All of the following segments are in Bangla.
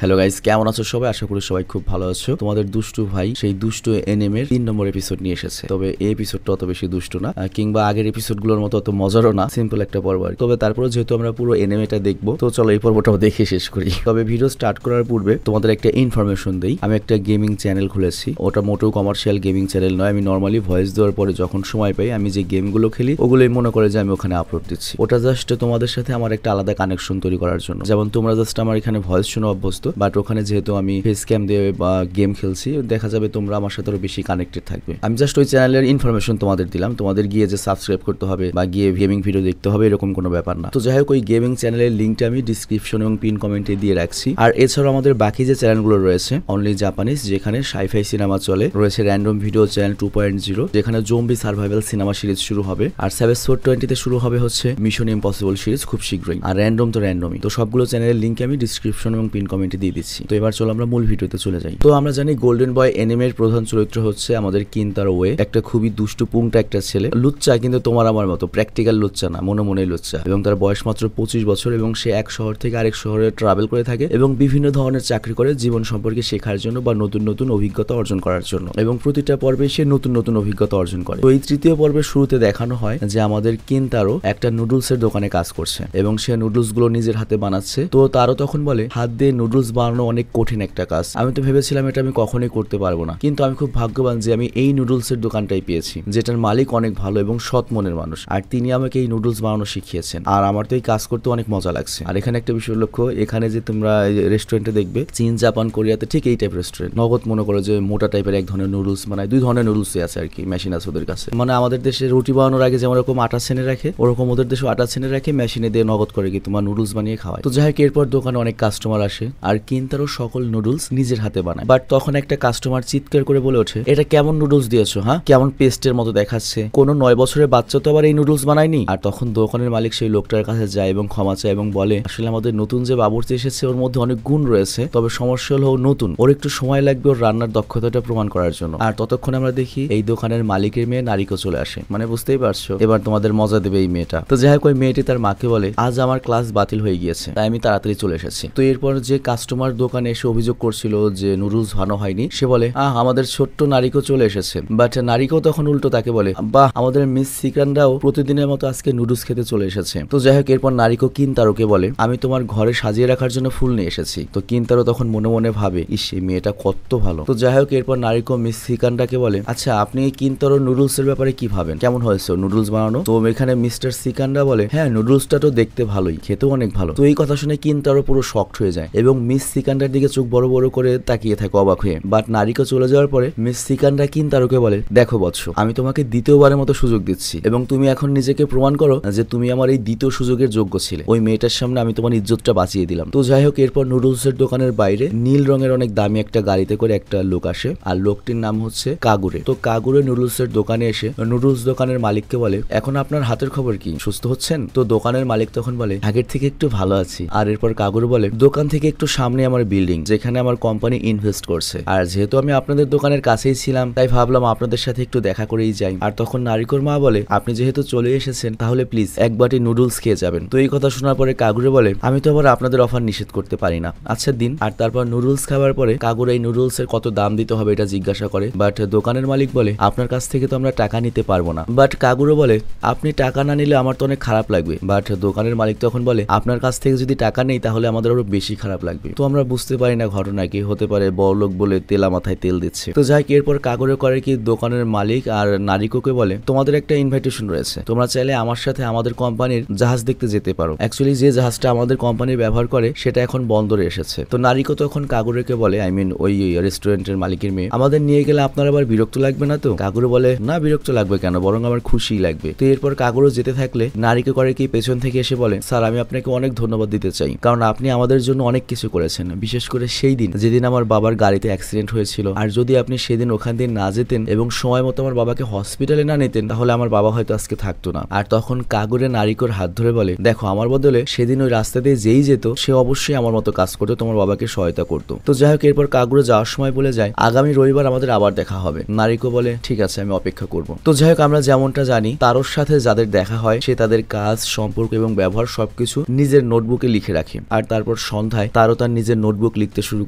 হ্যালো গাইস, কেমন আছো সবাই? আশা করি সবাই খুব ভালো আছো। তোমাদের দুষ্টু ভাই সেই দুষ্টু এনএম এর 3 নম্বর এপিসোড নিয়ে এসেছে। তবে এই এপিসোডটা অত বেশি দুষ্টু না, কিংবা আগের এপিসোডগুলোর মতো অত মজারও না, সিম্পল একটা পর্ব। তবে তারপরে যেহেতু আমরা পুরো এনএম এটা দেখবো, তো চলো এই পর্বটাও দেখে শেষ করি। তবে ভিডিও স্টার্ট করার পূর্বে তোমাদের একটা ইনফরমেশন দেই। আমি একটা গেমিং চ্যানেল খুলেছি। ওটা মোটেও কমার্শিয়াল গেমিং চ্যানেল নয়। আমি নর্মালি ভয়েস দেওয়ার পরে যখন সময় পাই আমি যে গেমগুলো খেলি ওগুলোই মনে করে যে আমি ওখানে আপলোড দিচ্ছি। ওটা জাস্ট তোমাদের সাথে আমার একটা আলাদা কানেকশন তৈরি করার জন্য। যেমন তোমরা জাস্ট আমার এখানে ভয়েস শুনে অভ্যস্ত, বাট ওখানে যেহেতু আমি ফেস ক্যাম দিয়ে বা গেম খেলছি, দেখা যাবে তোমরা আমার সাথে আরো বেশি কানেক্টেড থাকবে। আমি জাস্ট ওই চ্যানেলের ইনফরমেশন তোমাদের দিলাম। তোমাদের গিয়ে যে সাবস্ক্রাইব করতে হবে বা গিয়ে গেমিং ভিডিও দেখতে হবে এরকম কোনো ব্যাপার না। তো যাই হোক, ওই গেমিং চ্যানেলের লিঙ্কটা আমি ডিসক্রিপশন এবং পিন কমেন্টে দিয়ে রাখছি। আর এছাড়াও আমাদের বাকি যে চ্যানেলগুলো রয়েছে অনলি জাপানিজ, যেখানে সাইফাই সিনেমা চলে, রয়েছে র্যান্ডম ভিডিও চ্যানেল 2.0, যেখানে জম্বি সার্ভাইভাল সিনেমা সিরিজ শুরু হবে। আর 7/20 শুরু হবে হচ্ছে মিশন ইম্পসিবল সিরিজ খুব শীঘ্রই। আর র্যান্ডম তো র্যান্ডমই। তো সবগুলো চ্যানেলের লিঙ্ক আমি ডিসক্রিপশন এবং পিন কমেন্টে দিয়ে দিচ্ছি। তো এবার চলো আমরা মূল ভিডিওতে চলে যাই। তো আমরা জানি গোল্ডেন বয় এনিমের প্রধান চরিত্র হচ্ছে আমাদের কিনতারো ওয়ে, একটা খুবই দুষ্টু পুংটা একটা ছেলে, লুচ্চা, কিন্তু তোমার আমার মতো প্র্যাকটিক্যাল লুচ্চা না, মনে মনে লুচ্চা। এবং তার বয়স মাত্র 25 বছর এবং সে এক শহর থেকে আরেক শহরে ট্রাভেল করে থাকে এবং বিভিন্ন ধরনের চাকরি করে জীবন সম্পর্কে শেখার জন্য বা নতুন নতুন অভিজ্ঞতা অর্জন করার জন্য। এবং প্রতিটা পর্বে সে নতুন নতুন অভিজ্ঞতা অর্জন করে। তো এই তৃতীয় পর্বের শুরুতে দেখানো হয় যে আমাদের কিনতারো একটা নুডলসের দোকানে কাজ করছে এবং সে নুডলস গুলো নিজের হাতে বানাচ্ছে। তো তারও তখন বলে, হাত দিয়ে নুডলস বানানো অনেক কঠিন একটা কাজ। আমি তো ভেবেছিলাম এটা আমি কখনোই করতে পারবো না, কিন্তু আমি খুব ভাগ্যবান যে আমি এই নুডলসের দোকানটাই পেয়েছি, যেটার মালিক অনেক ভালো এবং সৎ মনের মানুষ, আর তিনি আমাকে এই নুডলস বানানো শিখিয়েছেন। আর আমার তো এই কাজ করতে অনেক মজা লাগছে। আর এখানে একটা বিষয় লক্ষ্য, এখানে যে তোমরা রেস্টুরেন্টে দেখবে চীন, জাপান, কোরিয়াতে ঠিক এই টাইপ রেস্টুরেন্ট। নগদ মনে করো যে মোটা টাইপের এক ধরনের নুডলস বানায়, দুই ধরনের নুডলসই আছে আর কি, মেশিন আছে ওদের কাছে। মানে আমাদের দেশে রুটি বানানোর আগে যেমন এরকম আটা ছেনে রাখে, ওরকম ওদের দেশে আটা ছেনে রাখে, মেশিনে দিয়ে নগদ করে কি তোমার নুডলস বানিয়ে খাওয়ায়। তো যাই হোক, এরপর দোকানে অনেক কাস্টমার আসে আর কিনতারও সকল নুডলস নিজের হাতে বানায়। বাট তখন একটা কাস্টমার চিৎকার করে বলে ওঠে, এটা কেমন নুডলস দিয়েছো? হ্যাঁ, কেমন পেস্টের মতো দেখাচ্ছে, কোনো 9 বছরের বাচ্চা তো আবার এই নুডলস বানায়নি। আর তখন দোকানের মালিক সেই লোকটার কাছে যায় এবং ক্ষমা চায় এবং বলে, আসলে আমাদের নতুন যে বাবুর্চি এসেছে ওর মধ্যে অনেক গুণ রয়েছে, তবে সমস্যা হলো নতুন, ওর একটু সময় লাগবে ওর রান্নার দক্ষতাটা প্রমাণ করার জন্য। আর ততক্ষণে আমরা দেখি এই দোকানের মালিকের মেয়ে নারিকো চলে আসে। মানে বুঝতেই পারছো এবার তোমাদের মজা দেবে এই মেয়েটা। তো যাই হোক, ওই মেয়েটি তার মাকে বলে, আজ আমার ক্লাস বাতিল হয়ে গিয়েছে, তাই আমি তাড়াতাড়ি চলে এসেছি। তো এরপর যে কাস্টমার দোকানে এসে অভিযোগ করছিল যে নুডলস ভালো হয়নি, সে বলে, আমাদের ছোট্ট নারিকো চলে এসেছে। বাট নারিকো তখন উল্টো তাকে বলে, বাহ, আমাদের মিস সিকানরাও প্রতিদিনের মতো আজকে নুডলস খেতে চলে এসেছে। তো যাই হোক, এরপর নারিকো কিনতারোকে বলে, আমি তোমার ঘরে সাজিয়ে রাখার জন্য ফুল নিয়ে এসেছি। তো কিনতারো তখন মনে মনে ভাবে, ইস, এই মেয়েটা কত ভালো। তো যাই হোক, এরপর নারিকো মিস সিকানটাকে বলে, আচ্ছা আপনি কিনতারো নুডলস এর ব্যাপারে কি ভাবেন, কেমন হয়েছে নুডলস বানানো? তো এখানে মিস্টার সিকানরা বলে, হ্যাঁ, নুডলসটা তো দেখতে ভালোই, খেতেও অনেক ভালো। তো এই কথা শুনে কিনতারো পুরো শকড হয়ে যায় এবং মিস সিকান্ডার দিকে চোখ বড় বড় করে তাকিয়ে থাকে অবাক হয়ে। বাট নারিকো চলে যাওয়ার পরে মিস সিকান্ডা কিনতারোকে বলে, দেখো বৎস, আমি তোমাকে দ্বিতীয়বারের মতো সুযোগ দিচ্ছি এবং তুমি এখন নিজেকে প্রমাণ করো যে তুমি আমার এই দ্বিতীয় সুযোগের যোগ্য ছিলে। ওই মেয়েটার সামনে আমি তোমার ইজ্জতটা বাঁচিয়ে দিলাম। তো যাই হোক, এরপর নুডলসের দোকানের বাইরে নীল রঙের অনেক দামি একটা গাড়িতে করে একটা লোক আসে, আর লোকটির নাম হচ্ছে কাগুরে। তো কাগুরে নুডলসের দোকানে এসে নুডলস দোকানের মালিককে বলে, এখন আপনার হাতের খবর কি, সুস্থ হচ্ছেন? তো দোকানের মালিক তখন বলে, আগের থেকে একটু ভালো আছি। আর এরপর কাগুরে বলে, দোকান থেকে একটু সামনে আমার বিল্ডিং, যেখানে আমার কোম্পানি ইনভেস্ট করছে, আর যেহেতু আমি আপনাদের দোকানের কাছেই ছিলাম তাই ভাবলাম আপনাদের সাথে একটু দেখা করেই যাই। আর তখন নারিকোর মা বলে, আপনি যেহেতু চলে এসেছেন তাহলে প্লিজ এক বাটি নুডলস খেয়ে যাবেন। তো এই কথা শোনার পরে কাগুরে বলে, আমি তো আবার আপনাদের অফার নিষেধ করতে পারি না, আচ্ছা দিন। আর তারপর নুডলস খাবার পরে কাগুরে এই নুডলস এর কত দাম দিতে হবে এটা জিজ্ঞাসা করে। বাট দোকানের মালিক বলে, আপনার কাছ থেকে তো আমরা টাকা নিতে পারবো না। বাট কাগুরে বলে, আপনি টাকা না নিলে আমার তো অনেক খারাপ লাগবে। বাট দোকানের মালিক তখন বলে, আপনার কাছ থেকে যদি টাকা নেই তাহলে আমাদের আরো বেশি খারাপ লাগবে। তো আমরা বুঝতে পারি না ঘটনা কি হতে পারে, বড়লোক বলে তেলা মাথায় তেল দিচ্ছে। তো যাই, এরপর কাগরে করে কি দোকানের মালিক আর নারিকোকে বলে, তোমাদের একটা ইনভাইটেশন রয়েছে, তোমরা চাইলে আমার সাথে আমাদের কোম্পানির জাহাজ দেখতে যেতে পারো। অ্যাকচুয়ালি যে জাহাজটা আমাদের কোম্পানির ব্যবহার করে সেটা এখন বন্দরে এসেছে। তো নারিকো তখন কাগরেকে বলে, আই মিন ওই রেস্টুরেন্টের মালিকের মেয়ে, আমাদের নিয়ে গেলে আপনার আবার বিরক্ত লাগবে না তো? কাগরে বলে, না, বিরক্ত লাগবে কেন, বরং আমার খুশি লাগবে। তো এরপর কাগরও যেতে থাকলে নারিকো করে কি পেছন থেকে এসে বলে, স্যার আমি আপনাকে অনেক ধন্যবাদ দিতে চাই, কারণ আপনি আমাদের জন্য অনেক কিছু করেছেন, বিশেষ করে সেই দিন যেদিন আমার বাবার গাড়িতে অ্যাক্সিডেন্ট হয়েছিল। আর যদি আপনি সেদিন ওখান দিয়ে না যেতেন এবং সময় মতো আমার বাবাকে হসপিটালে না নিতেন তাহলে আমার বাবা হয়তো আজকে থাকতো না। আর তখন কাগুরে নারিকোর হাত ধরে বলে, দেখো, আমার বদলে সেদিন ওই রাস্তা দিয়ে যেই যেত সে অবশ্যই আমার মতো কাজ করতো, তোমার বাবাকে সহায়তা করতো। তো যাই হোক, এরপর কাগুরে যাওয়ার সময় বলে যায়, আগামী রবিবার আমাদের আবার দেখা হবে। নারিকো বলে, ঠিক আছে, আমি অপেক্ষা করব। তো যাই হোক, আমরা যেমনটা জানি তারোর সাথে যাদের দেখা হয় সে তাদের কাজ, সম্পর্ক এবং ব্যবহার সবকিছু নিজের নোটবুকে লিখে রাখে। আর তারপর সন্ধ্যায় তারও তার তার নিজের নোটবুক লিখতে শুরু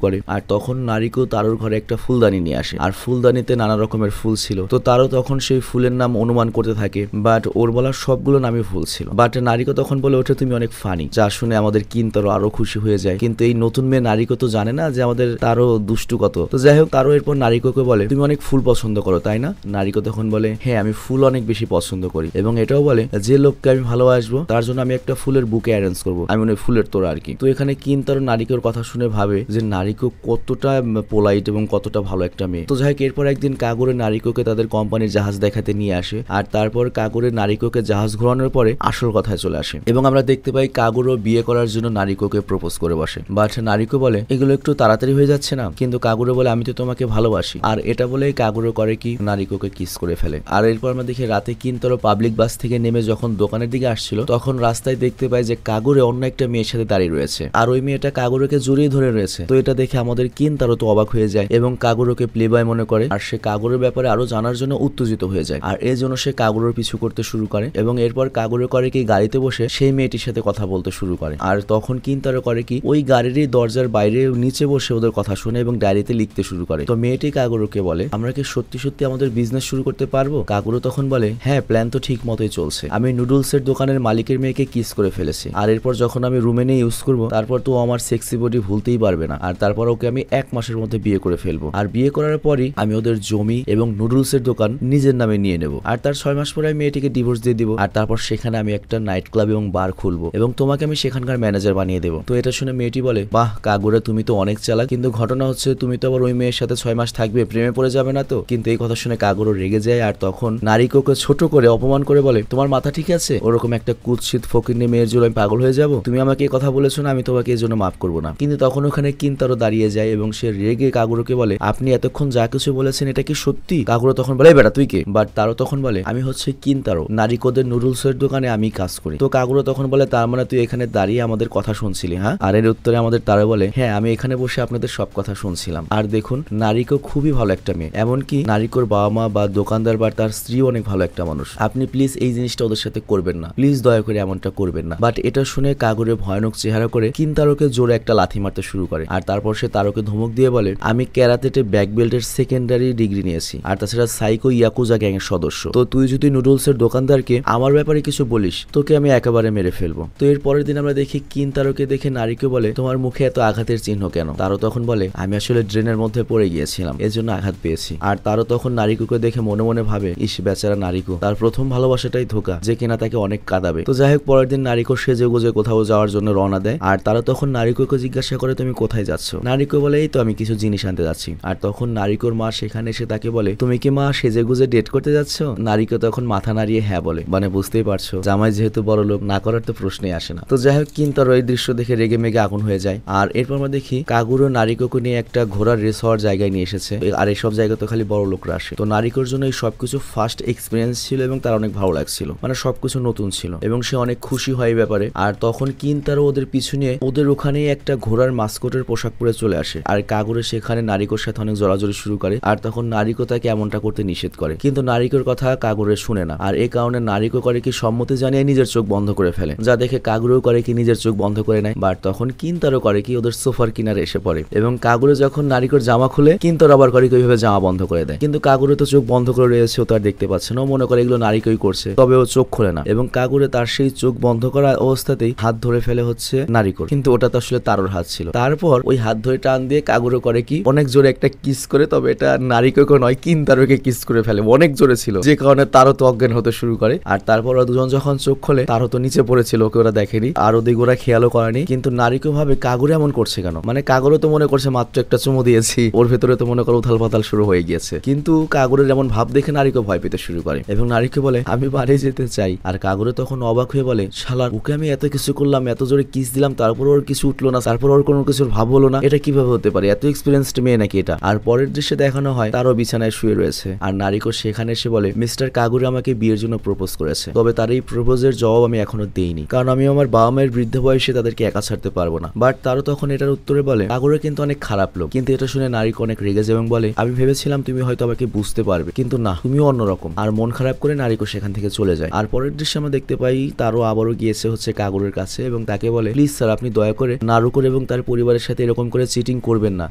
করে। আর তখন নারিকো তারোর ঘরে একটা ফুলদানি নিয়ে আসে, আর ফুলদানিতে নানা রকমের ফুল ছিল। তো তারও তখন সেই ফুলের নাম অনুমান করতে থাকে, বাট ওর বলা সবগুলো নামই ফুল ছিল। বাট নারিকো তখন বলে ওঠে তুমি অনেক ফানি, যা শুনে আমাদের কিনতারো আরো খুশি হয়ে যায়। কিন্তু এই নতুন মেয়ে নারিকো তো জানে না যে আমাদের তারও দুষ্টু কত। তো যাই হোক, তারও এরপর নারিকোকে বলে তুমি অনেক ফুল পছন্দ করো তাই না? নারিকো তখন বলে হ্যাঁ, আমি ফুল অনেক বেশি পছন্দ করি, এবং এটাও বলে যে লোককে আমি ভালোবাসবো তার জন্য আমি একটা ফুলের বুকে অ্যারেঞ্জ করবো, আমি মনে ফুলের তোড়া আর কি। তো এখানে কিনতারো নারিকোর কথা শুনে ভাবে যে নারিকো কতটা পোলাইট এবং কতটা ভালো একটা মেয়ে। তো যাই হোক, এরপর একদিন কাগরে নারিকোকে তাদের কোম্পানির জাহাজ দেখাতে নিয়ে আসে, আর তারপর কাগরে নারিকোকে জাহাজ ঘোরানোর পরে আসল কথায় চলে আসে, এবং আমরা দেখতে পাই কাগরও বিয়ে করার জন্য নারিকোকে প্রপোজ করে বসে। বাট নারিকো বলে এগুলো একটু তাড়াতাড়ি হয়ে যাচ্ছে না? কিন্তু কাগরে বলে আমি তো তোমাকে ভালোবাসি। আর এটা বলেই কাগরো করে কি নারিকোকে কিস করে ফেলে। আর এরপর আমরা দেখি রাতে কিনতারো পাবলিক বাস থেকে নেমে যখন দোকানের দিকে আসছিল, তখন রাস্তায় দেখতে পাই যে কাগরে অন্য একটা মেয়ের সাথে দাঁড়িয়ে রয়েছে, আর ওই মেয়েটা কাগরোকে জড়িয়ে ধরে রয়েছে। তো এটা দেখে আমাদের কিনতারো তো অবাক হয়ে যায় এবং কাগরোকে প্লেবয় মনে করে, আর সে কাগরের ব্যাপারে আরো জানার জন্য উত্তেজিত হয়ে যায়। আর এর জন্য সে কাগরের পিছু করতে শুরু করে, এবং এরপর কাগরে করে কি গাড়িতে বসে সেই মেয়েটির সাথে কথা বলতে শুরু করে। আর তখন কিনতারো করে কি ওই গাড়িরই দরজার বাইরে নিচে বসে ওদের কথা শুনে এবং ডায়েরিতে লিখতে শুরু করে। তো মেয়েটি কাগরোকে বলে আমরা কি সত্যি সত্যি আমাদের বিজনেস শুরু করতে পারবো? কাগরো তখন বলে হ্যাঁ, প্ল্যান তো ঠিক মতোই চলছে। আমি নুডলসের দোকানের মালিকের মেয়েকে কিস করে ফেলেছি, আর এরপর যখন আমি রুমে নিয়ে ইউজ করবো তারপর তো আমার সেক্সি বডি ভুলতেই পারবে না, আর তারপর ওকে আমি 1 মাসের মধ্যে বিয়ে করে ফেলবো। আর বিয়ে করার পরই আমি ওদের জমি এবং নুডলসের দোকান নিজের নামে নিয়ে নেব, আর তার 6 মাস পরে আমি মেয়েটিকে ডিভোর্স দিয়ে দিব, আর তারপর সেখানে আমি একটা নাইট ক্লাব এবং বার খুলবো এবং তোমাকে আমি সেখানকার ম্যানেজার বানিয়ে দেবো। তো এটা শুনে মেয়েটি বলে বাহ কাগরে, তুমি তো অনেক চালাক, কিন্তু ঘটনা হচ্ছে তুমি তো আবার ওই মেয়ের সাথে 6 মাস থাকবে, প্রেমে পড়ে যাবে না তো? কিন্তু এই কথা শুনে কাগরও রেগে যায়, আর তখন নারিকোকে ছোট করে অপমান করে বলে তোমার মাথা ঠিক আছে? ওরকম একটা কুৎসিত ফকিন্নি মেয়ের জন্য আমি পাগল হয়ে যাব? তুমি আমাকে এই কথা বলেছো না, আমি তোমাকে এই জন্য মাফ করবো না। কিন্তু তখন ওখানে কিনতারো দাঁড়িয়ে যায় এবং সে রেগে কাগরোকে বলে আপনি এতক্ষণ যা কিছু বলেছেন এটা কি সত্যি? কাগরো তখন বলে বেটা তুই কে? বাট তারও তখন বলে আমি হচ্ছে কিনতারো, নারিকোদের নুডলসের দোকানে আমি কাজ করি। তো কাগরো তখন বলে তার মানে তুই এখানে দাঁড়িয়ে আমাদের কথা শুনছিলি? হ্যাঁ। আর এর উত্তরে আমাদের তারা বলে হ্যাঁ, আমি এখানে বসে আপনাদের সব কথা শুনছিলাম। আর দেখুন নারিকো খুবই ভালো একটা মেয়ে, এমনকি নারিকোর বাবা মা বা দোকানদার বা তার স্ত্রী অনেক ভালো একটা মানুষ। আপনি প্লিজ এই জিনিসটা ওদের সাথে করবেন না, প্লিজ দয়া করে এমনটা করবেন না। বাট এটা শুনে কাগরে ভয়ানক চেহারা করে কিনতারোকে জোরে একটা লাথি মারতে শুরু করে, আর তারপর সে তারোকে ধমক দিয়ে বলে আমি ক্যারাতেতে ব্ল্যাক বেল্টের সেকেন্ডারি ডিগ্রি নিয়েছি, আর তাছাড়া সাইকো ইয়াকুজা গ্যাং এর সদস্য। তো তুই যদি নুডলসের দোকানদারকে আমার ব্যাপারে কিছু বলিস তোকে আমি একেবারে মেরে ফেলবো। তো এর পরের দিন আমরা দেখি কিনতারোকে দেখে নারিকো বলে তোমার মুখে এত আঘাতের চিহ্ন কেন? তারও তখন বলে আমি আসলে ড্রেনের মধ্যে পড়ে গিয়েছিলাম, এর জন্য আঘাত পেয়েছি। আর তারও তখন নারিকোকে দেখে মনে মনে ভাবে ইস বেচারা নারিকো, তার প্রথম ভালোবাসাটাই ধোকা, যে কিনা তাকে অনেক কাঁদাবে। তো যাই হোক, পরের দিন নারিকো সেজে গুজে কোথাও যাওয়ার জন্য রওনা দেয়, আর তারা তখন নারিকোকে জিজ্ঞাসা করে তুমি কোথায় যাচ্ছ? নারিকো বলে এই তো আমি কিছু জিনিস আনতে যাচ্ছি। আর তখন নারিকোর মা সেখানে এসে তাকে বলে তুমি কি মা সেজে গুজে ডেট করতে যাচ্ছ? নারিকো তখন মাথা নাড়িয়ে হ্যাঁ বলে, মানে বুঝতেই পারছো জামাই যেহেতু বড় লোক, না করার তো প্রশ্নই আসে না। তো যাই হোক, কিনতারো এই দৃশ্য দেখে রেগে মেগে আগুন হয়ে যায়। আর এরপর আমরা দেখি কাগুরো নারিকোকে নিয়ে একটা ঘোড়ার রেস হওয়ার জায়গায় নিয়ে এসেছে, আর এইসব জায়গায় তো খালি বড় লোকরা আসে। তো নারিকোর জন্য এই সবকিছু ফার্স্ট এক্সপিরিয়েন্স ছিল এবং তার অনেক ভালো লাগছিল, মানে সবকিছু নতুন ছিল এবং সে অনেক খুশি হয় এই ব্যাপারে। আর তখন কিনতারো ওদের পিছু নিয়ে ওদের ওখানে একটা ঘোড়ার মাস্কটের পোশাক পরে চলে আসে, আর কাগুরে সেখানে নারিকোর সাথে অনেক জড়াজড়ি শুরু করে। আর তখন নারিকো তাকে এমনটা করতে নিষেধ করে, কিন্তু নারিকোর কথা কাগুরে শুনে না। আর এই কারণে নারিকো করে কি সম্মতি জানিয়ে নিজের চোখ বন্ধ করে ফেলে, যা দেখে কাগুরেও করে কি নিজের চোখ বন্ধ করে নেয়। বাট তখন কিনতারো করে কি ওদের সোফার কিনারে এসে পড়ে, এবং কাগুরে যখন নারিকোর জামা খুলে কিনতারো আবার করে কি ওইভাবে জামা বন্ধ করে দেয়। কিন্তু কাগুরে তো চোখ বন্ধ করে রয়েছে, ও তো আর দেখতে পাচ্ছে না, ও মনে করে এগুলো নারিকোই করছে, তবে ও চোখ খোলে না। এবং কাগুরে তার সেই চোখ বন্ধ করা অবস্থাতেই হাত ধরে ফেলে হচ্ছে নারিকোর, কিন্তু ওটা তো আসলে তারোর হাত ছিল। তারপর ওই হাত ধরে টান দিয়ে কাগুরে করে কি অনেক জোরে একটা কিস করে, তবে এটা নারিকোকে নয় কিনতারোকে কিস করে ফেলে, অনেক জোরে ছিল, যে কারণে তারও তো অজ্ঞান হতে শুরু করে। আর তারপর ওরা দুজন যখন চোখ খোলে তারও তো নিচে পড়েছিল, ওকে ওরা দেখেনি, আর ওদিকে ওরা খেয়ালও করেনি। কিন্তু নারিকো ভাবে কাগুরে এমন করছে কেন, মানে কাগুরে তো মনে করছে মাত্র একটা চুমু দিয়েছি, ওর ভেতরে তো মনে করো উথাল পাতাল শুরু হয়ে গিয়েছে। কিন্তু কাগুরের এমন ভাব দেখে নারিকো ভয় পেতে শুরু করে এবং নারিকো বলে আমি বাড়ি যেতে চাই। আর কাগুরে তখন অবাক হয়ে বলে শালার, ওকে আমি এত কিছু করলাম, এত জোরে কিস দিলাম, তারপর ওর কিছু উঠলো না, তারপর ওর কোনো কিছুর ভাব হলো না, এটা কিভাবে হতে পারে? এত এক্সপিরিয়েন্সড মেয়ে নাকি এটা? আর পরের দৃশ্যে দেখানো হয় তারও বিছানায় শুয়ে রয়েছে, আর নারিকো সেখানে এসে বলে মিস্টার কাগুরে আমাকে বিয়ের জন্য প্রপোজ করেছে, তবে তার এই প্রপোজের জবাব আমি এখনো দেইনি, কারণ আমি আমার বাবা মায়ের বৃদ্ধ বয়সে তাদেরকে একা ছাড়তে পারবো না। বাট তারও তখন এটার উত্তরে বলে কাগুরে কিন্তু অনেক খারাপ লোক। কিন্তু এটা শুনে নারিকো অনেক রেগে যায় এবং বলে আমি ভেবেছিলাম তুমি হয়তো আমাকে বুঝতে পারবে, কিন্তু না, তুমিও অন্যরকম। আর মন খারাপ করে নারিকো সেখান থেকে চলে যায়। আর পরের দৃশ্যে আমরা দেখতে পাই তারও আবারও গিয়েছে হচ্ছে কাগুরের কাছে এবং তাকে বলে প্লিজ স্যার, আপনি দয়া করে নারুকোর এবং তার পরিবারের সাথে এরকম করে চিটিং করবেন না,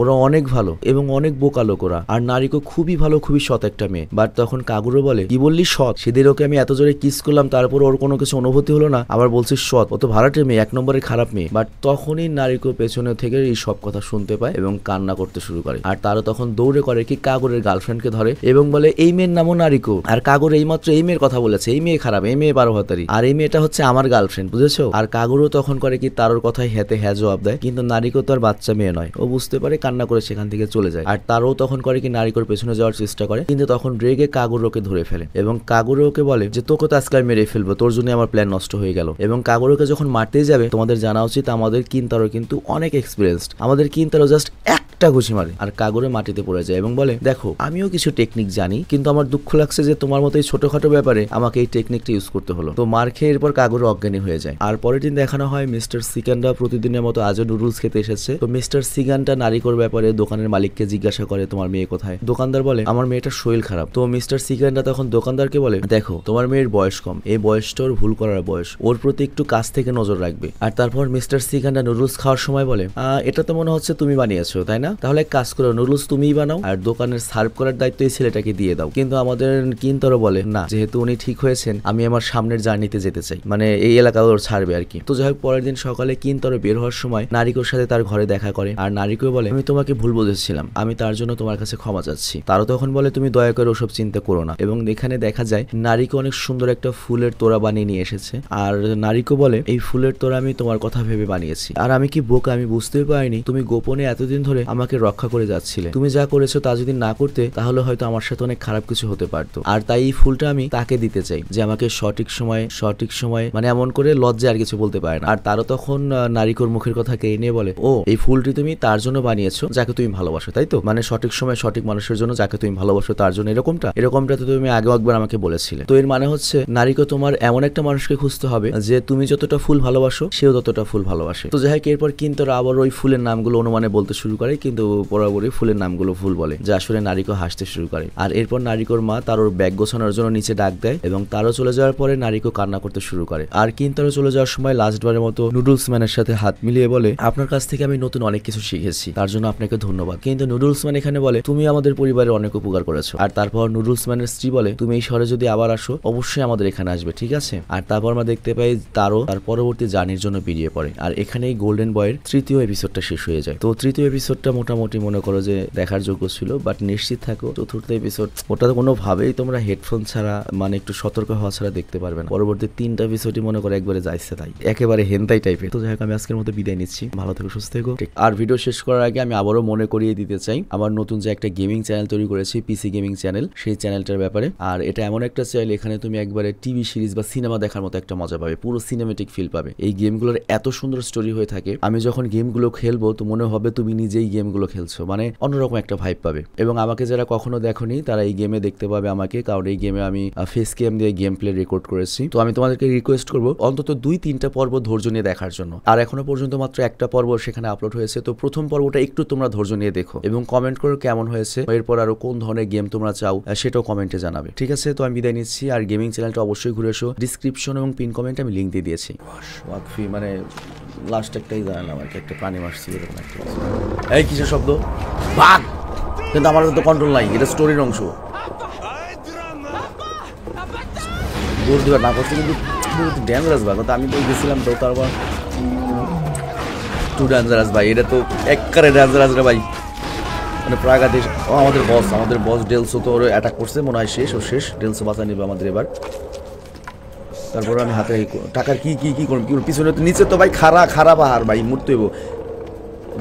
ওরা অনেক ভালো এবং অনেক বোকা লোক ওরা। আর নারিকো খুবই ভালো, খুবই সৎ একটা মেয়ে। বাট তখন কাগুরো বলে, কি বললি সৎ? সেদিন ওকে আমি এত জোরে কিস করলাম, তারপর ওর কোনো কিছু অনুভূতি হলো না, আবার বলছিস সৎ? ও তো ভাড়াটের মেয়ে, 1 নম্বরের খারাপ মেয়ে। বাট তখনই নারিকো পেছনে থেকে এই সব কথা শুনতে পায় এবং কান্না করতে শুরু করে। আর তারা তখন দৌড়ে করে কি কাগুরের গার্লফ্রেন্ডকে ধরে এবং বলে, এই মেয়ের নামও নারিকো, আর কাগুর এইমাত্র এই মেয়ের কথা বলেছে, এই মেয়ে খারাপ, এই মেয়ে 12 হাতারি, আর এই মেয়েটা হচ্ছে আমার গার্লফ্রেন্ড, বুঝেছো? আর কাগুরও তখন করে কি তারোর কথাই হেতে হ্যাঁ জবাব দেয়। কিন্তু নারিকো তো আর বাচ্চা মেয়ে নয়, ও বুঝতে পারে, কান্না করে সেখান থেকে চলে যায়। আর তারও তখন করে কি নারিকোর পেছনে যাওয়ার চেষ্টা করে, কিন্তু তখন রেগে কাগুরোকে ধরে ফেলে এবং কাগুরোকে বলে যে তোকে তো আজকে মেরে ফেলবো, তোর জন্য আমার প্ল্যান নষ্ট হয়ে গেল। এবং কাগুরোকে যখন মারতেই যাবে, তোমাদের জানা উচিত আমাদের কিনতারো কিন্তু অনেক এক্সপিরিয়েন্সড, আমাদের কিনতারো জাস্ট একটা ঘুষি মারে আর কাগুরে মাটিতে পড়ে যায় এবং বলে, দেখো আমিও কিছু টেকনিক জানি, কিন্তু আমার দুঃখ লাগছে যে তোমার মতো এই ছোটখাটো ব্যাপারে আমাকে এই টেকনিকটা ইউজ করতে হলো। তো মার খেয়ে এরপর কাগুরে অজ্ঞানী হয়ে যায়। আর পরের দিন দেখানো হয় মিস্টার সিগানটা প্রতিদিনের মতো আজও নুডলস খেতে এসেছে। তো মিস্টার সিগানটা নারিকোর ব্যাপারে দোকানের মালিককে জিজ্ঞাসা করে, তোমার মেয়ে কোথায়? দোকানদার বলে, আমার মেয়েটার শরীর খারাপ। তো মিস্টার সিগানটা তখন দোকানদারকে বলে, দেখো তোমার মেয়ের বয়স কম, এই বয়সটা ওর ভুল করার বয়স, ওর প্রতি একটু কাছ থেকে নজর রাখবে। আর তারপর মিস্টার সিগানটা নুডলস খাওয়ার সময় বলে, এটা তো মনে হচ্ছে তুমি বানিয়েছো, তাই না? তাহলে কাজ করো, নুডলস তুমিই বানাও আর দোকানের সার্ভ করার দায়িত্ব এই ছেলেটাকে দিয়ে দাও। কিন্তু আমাদের কিনতারো বলে, না, যেহেতু উনি ঠিক হয়েছেন, আমি আমার সামনের জার্নিতে যেতে চাই, মানে এই এলাকা ওর ছাড়বে আর কি। তো যাই হোক, পরের দিন সকালে কিনতারো বের হওয়ার সময় নারিকোর সাথে তার ঘরে দেখা করে। আর নারিকো বলে, আমি তোমাকে ভুল বুঝেছিলাম, আমি তার জন্য তোমার কাছে ক্ষমা চাচ্ছি। তারও তখন বলে, তুমি দয়া করে ওসব চিন্তা করো না। এবং এখানে দেখা যায় নারিকো অনেক সুন্দর একটা ফুলের তোড়া বানিয়ে নিয়ে এসেছে। আর নারিকো বলে, এই ফুলের তোড়া আমি তোমার কথা ভেবে বানিয়েছি, আর আমি কি বোকা, আমি বুঝতে পারিনি তুমি গোপনে এতদিন ধরে আমাকে রক্ষা করে যাচ্ছিলে। তুমি যা করেছো তা যদি না করতে, তাহলে হয়তো আমার সাথে অনেক খারাপ কিছু হতে পারতো। আর তাই এই ফুলটা আমি তাকে দিতে চাই, যে আমাকে সঠিক সময় মানে এমন করে লজ্জা আর কিছু বলতে পারে না। আর তারও তখন নারিকোর মুখের কথা কে নিয়ে বলে, ও এই ফুলটি তুমি তার জন্য বানিয়েছো যাকে তুমি ভালোবাসো, তাই তো? মানে সঠিক সময় সঠিক মানুষের জন্য, যাকে তুমি ভালোবাসো তার জন্য। এরকমটা তো তুমি আগেও একবার আমাকে বলেছিলে। তো এর মানে হচ্ছে নারিকো, তোমার এমন একটা মানুষকে খুঁজতে হবে যে তুমি যতটা ফুল ভালোবাসো সেও ততটা ফুল ভালোবাসে। তো যাই হোক, এরপর কিন্তু আবার ওই ফুলের নামগুলো অনুমানে বলতে শুরু করে, কিন্তু বরাবরই ফুলের নামগুলো ভুল বলে, যা আসলে নারিকো হাসতে শুরু করে। আর এরপর নারিকোর মা তার ওর ব্যাগ গোছানোর জন্য নিচে ডাক দেয় এবং তারও চলে যাওয়ার পরে নারিকো কান্না করতে শুরু করে। আর কিন্তারও চলে যাওয়ার সময় লাস্টবারের মতো নুডলস ম্যানের সাথে হাত মিলিয়ে বলে, আপনার কাছ থেকে আমি নতুন অনেক কিছু শিখেছি, তার জন্য আপনাকে ধন্যবাদ। কিন্তু নুডলস ম্যান এখানে বলে, তুমি আমাদের পরিবারের অনেক উপকার করেছো। আর তারপর নুডলস ম্যানের স্ত্রী বলে, তুমি এই শহরে যদি আবার আসো, অবশ্যই আমাদের এখানে আসবে, ঠিক আছে? আর তারপর আমরা দেখতে পাই তারও তার পরবর্তী জার্নির জন্য বেরিয়ে পড়ে। আর এখানেই গোল্ডেন বয়ের 3য় এপিসোডটা শেষ হয়ে যায়। তো 3য় এপিসোডটা মোটামুটি মনে করো যে দেখার যোগ্য ছিল, বাট নিশ্চিত থাকো 4th এপিসোড ওটা কোনোভাবেই তোমরা হেডফোন ছাড়া, মানে একটু সতর্ক হওয়া ছাড়া দেখতে পারবে না। পরবর্তী 3টা এপিসোডই মনে করো একবারে যাইছে তাই, একেবারে হেনতাই টাইপের। তো যাই হোক, আমি আজকের মতো বিদায় নিচ্ছি, ভালো থেকো, সুস্থ থেকো। আর ভিডিও শেষ করার আগে আমি আবারও মনে করিয়ে দিতে চাই আমার নতুন যে একটা গেমিং চ্যানেল তৈরি করেছি, পিসি গেমিং চ্যানেল, সেই চ্যানেলটার ব্যাপারে। আর এটা এমন একটা চ্যানেল, এখানে তুমি একবারে টিভি সিরিজ বা সিনেমা দেখার মতো একটা মজা পাবে, পুরো সিনেমেটিক ফিল পাবে। এই গেমগুলোর এত সুন্দর স্টোরি হয়ে থাকে, আমি যখন গেমগুলো খেলবো তো মনে হবে তুমি নিজেই গেমগুলো খেলছো, মানে অন্যরকম একটা ভাইব পাবে। এবং আমাকে যারা কখনো দেখোনি তারা এই গেমে দেখতে পাবে আমাকে, কারণ এই গেমে আমি ফেস ক্যাম দিয়ে গেম প্লে রেকর্ড করেছি। তো আমি তোমাদেরকে রিকোয়েস্ট করবো অন্তত 2-3টা পর্ব ধৈর্য নিয়ে দেখার জন্য। আর এখনো পর্যন্ত মাত্র একটা পর্ব সেখানে আপলোড হয়েছে, তো প্রথম পর্বটা একটু তোমরা ধৈর্য নিয়ে দেখো এবং কমেন্ট করো কেমন হয়েছে, এরপর আরো কোন ধরনের গেম তোমরা চাও সেটাও কমেন্টে জানাবে, ঠিক আছে? তো আমি বিদায় নিচ্ছি। আর গেমিং চ্যানেলটা অবশ্যই ঘুরে এসো, ডিসক্রিপশন এবং পিন কমেন্টে আমি লিঙ্ক দিয়ে দিয়েছি। মানে লাস্ট একটাই জানালাম আর কি, একটা প্রাণী মারছি এরকম একটা। এই কিসের শব্দ? বাঘ! কিন্তু আমার তো কন্ট্রোল নাই, এটা স্টোরির অংশ। দৌড় দিবার না করছে কিন্তু ডেঞ্জারাস বাঘ, তো আমি তো গেছিলাম তো, তারপর টু ডেঞ্জারাস ভাই, এটা তো একবারে ডেঞ্জারাস রে ভাই, মানে প্রাগাদেশ। ও আমাদের বস ডেলসো তো অ্যাটাক করছে, মনে হয় শেষ ডেলসো বাঁচা নেবে আমাদের এবার। তারপর আমি হাতে টাকার কি করব, পিছনে তো নিচে তো ভাই খারা পাহাড় ভাই, মরতে হইব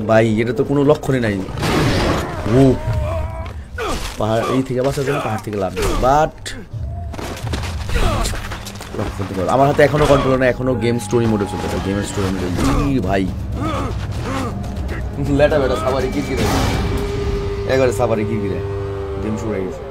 ভাই, এটা তো কোনো লক্ষণই নাই। ও পাহাড় এই থেকে বাঁচার জন্য পাহাড় থেকে লাভ, বাট আমার হাতে এখনো কন্ট্রোল না, এখনো গেম স্টোরি মোডে চলতে, গেমের স্টোরি মোডে ভাই। লেটা বেটা সাবারি গিরগিরে, একবারে সাবারি গিরগিরে গেম শুরু হয়ে গেছে।